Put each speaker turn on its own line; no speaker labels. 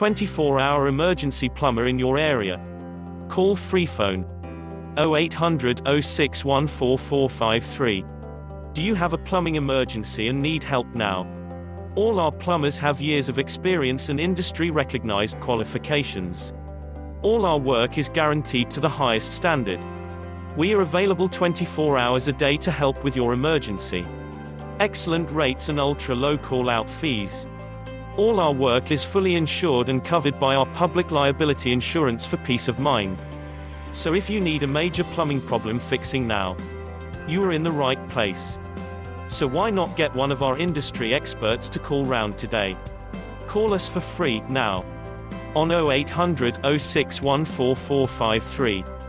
24-hour emergency plumber in your area. Call free phone 0800 06144453. Do you have a plumbing emergency and need help now? All our plumbers have years of experience and industry-recognized qualifications. All our work is guaranteed to the highest standard. We are available 24 hours a day to help with your emergency. Excellent rates and ultra-low call-out fees. All our work is fully insured and covered by our public liability insurance for peace of mind. So if you need a major plumbing problem fixing now, you are in the right place. So why not get one of our industry experts to call round today? Call us for free now on 0800 06144453.